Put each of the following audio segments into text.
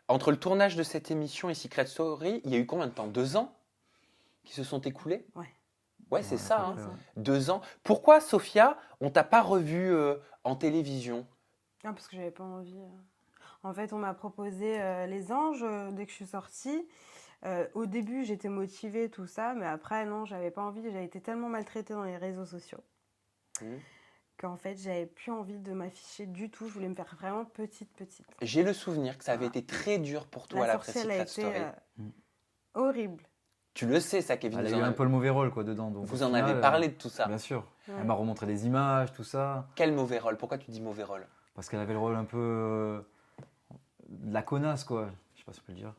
Entre le tournage de cette émission et Secret Story, il y a eu combien de temps? 2 ans qui se sont écoulés? Ouais. Ouais, c'est ça, hein. c'est ça. 2 ans. Pourquoi, Sophia, on t'a pas revue en télévision? Ah, parce que j'avais pas envie. En fait, on m'a proposé Les Anges dès que je suis sortie. Au début, j'étais motivée, tout ça, mais après, non, j'avais pas envie. J'avais été tellement maltraitée dans les réseaux sociaux qu'en fait, j'avais plus envie de m'afficher du tout. Je voulais me faire vraiment petite. J'ai le souvenir que ça avait été très dur pour toi, La après sorcière, elle a Secret été Story. horrible. Tu le sais, ça, Kevin. Elle a vous eu en un avez- peu le mauvais rôle quoi, dedans. Donc, vous au en final, avez parlé de tout ça. Bien sûr. Ouais. Elle m'a remontré des images, tout ça. Quel mauvais rôle? Pourquoi tu dis mauvais rôle? Parce qu'elle avait le rôle un peu de la connasse, quoi. Je sais pas si on peut le dire.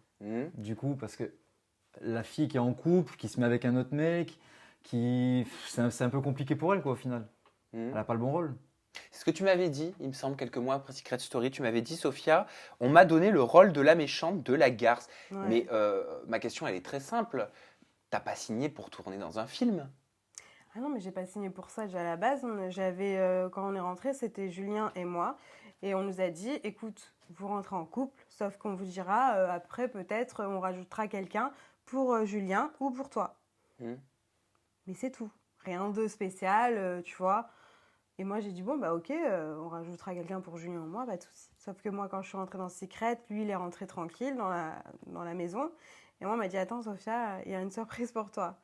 Du coup, parce que la fille qui est en couple, qui se met avec un autre mec, c'est un peu compliqué pour elle, quoi, au final. Elle n'a pas le bon rôle. C'est ce que tu m'avais dit, il me semble, quelques mois après Secret Story. Tu m'avais dit, Sophia, on m'a donné le rôle de la méchante de la garce. Ouais. Mais ma question, elle est très simple. T'as pas signé pour tourner dans un film? Ah non, mais j'ai pas signé pour ça. Déjà à la base, quand on est rentré, c'était Julien et moi. Et on nous a dit, écoute, vous rentrez en couple, sauf qu'on vous dira, après peut-être on rajoutera quelqu'un pour Julien ou pour toi. Mais c'est tout. Rien de spécial, tu vois. Et moi, j'ai dit, bon, bah ok, on rajoutera quelqu'un pour Julien ou moi, pas de souci. Sauf que moi, quand je suis rentrée dans Secret, lui, il est rentré tranquille dans la maison. Et moi, on m'a dit, attends, Sophia, il y a une surprise pour toi.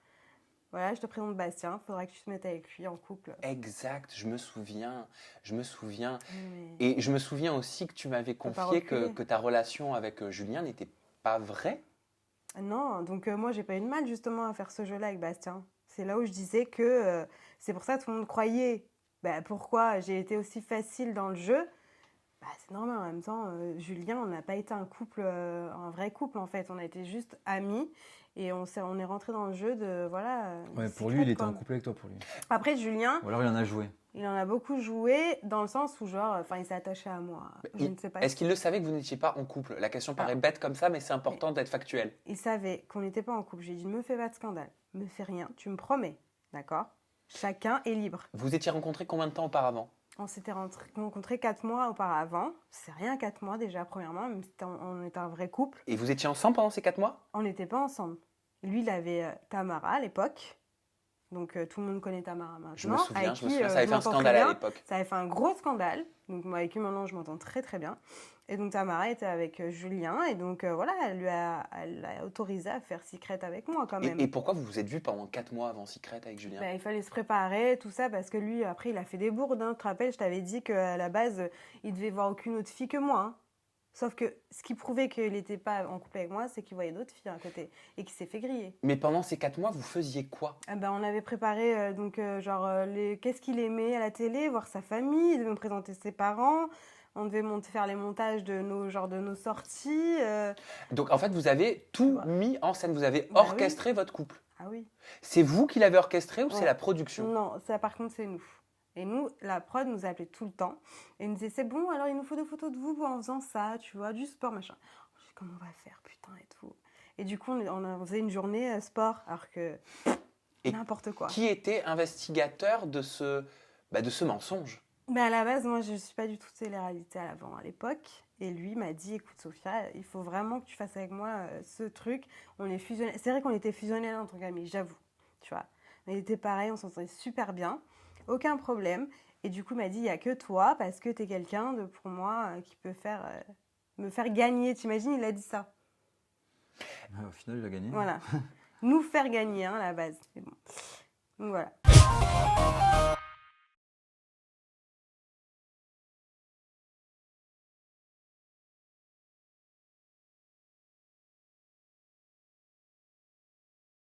Voilà, je te présente Bastien, il faudra que tu te mettes avec lui en couple. Exact, je me souviens. Mais... Et je me souviens aussi que tu m'avais Faut pas confié que reculer. ta relation avec Julien n'était pas vraie. Non, donc moi, j'ai pas eu de mal justement à faire ce jeu-là avec Bastien. C'est là où je disais que c'est pour ça que tout le monde croyait. Bah, pourquoi j'ai été aussi facile dans le jeu? Bah, c'est normal en même temps. Julien, on n'a pas été un couple, un vrai couple en fait. On a été juste amis et on est rentré dans le jeu de voilà. Ouais, du pour Secret, lui, il était quoi. en couple avec toi, pour lui. Après Julien, Ou alors il en a joué. il en a beaucoup joué dans le sens où genre, enfin, il s'est attaché à moi. Je ne sais pas. Est-ce qu'il le savait que vous n'étiez pas en couple? La question paraît Ah. bête comme ça, mais c'est important d'être factuel. Il savait qu'on n'était pas en couple. J'ai dit, ne me fais pas de scandale, me fais rien. Tu me promets, d'accord? Chacun est libre. Vous étiez rencontrés combien de temps auparavant? On s'était rencontrés 4 mois auparavant. C'est rien 4 mois déjà, premièrement. Même si on était un vrai couple. Et vous étiez ensemble pendant ces 4 mois? On n'était pas ensemble. Lui, il avait Tamara à l'époque. Donc tout le monde connaît Tamara maintenant. Je me souviens, avec qui, ça avait je fait un m'entends scandale très à bien. l'époque. Ça avait fait un gros scandale. Donc moi, avec lui, maintenant, je m'entends très très bien. Et donc Tamara était avec Julien. Et donc voilà, elle l'a autorisé à faire Secret avec moi quand même. Et pourquoi vous vous êtes vus pendant 4 mois avant Secret avec Julien? Il fallait se préparer, tout ça, parce que lui, après, il a fait des bourdes. Hein. Tu te rappelles, je t'avais dit qu'à la base, il devait voir aucune autre fille que moi. Hein. Sauf que ce qui prouvait qu'il n'était pas en couple avec moi, c'est qu'il voyait d'autres filles à côté et qu'il s'est fait griller. Mais pendant ces 4 mois, vous faisiez quoi? On avait préparé qu'est-ce qu'il aimait à la télé, voir sa famille, il devait me présenter ses parents. On devait faire les montages de nos sorties. Donc en fait, vous avez tout mis en scène, vous avez Bah orchestré votre couple. Ah oui. C'est vous qui l'avez orchestré ou c'est Ouais. la production? Non, ça par contre c'est nous. Et nous, la prod nous appelait tout le temps. Et nous disait, c'est bon, alors il nous faut des photos de vous en faisant ça, tu vois, du sport, machin. Je dis, comment on va faire, putain, et tout. Et du coup, on faisait une journée sport, alors que Et n'importe quoi. Qui était investigateur de ce mensonge? À la base, moi, je ne suis pas du tout télé-réalité à l'époque. Et lui m'a dit, écoute Sophia, il faut vraiment que tu fasses avec moi ce truc. On est fusionnels. C'est vrai qu'on était fusionnels en tant qu'amis, j'avoue. Tu vois. On était pareil, on s'entendait super bien. Aucun problème. Et du coup, il m'a dit, il n'y a que toi, parce que tu es quelqu'un pour moi qui peut me faire gagner. T'imagines, il a dit ça. Au final, il a gagné. Voilà. Nous faire gagner, hein, à la base. Mais bon. Donc voilà.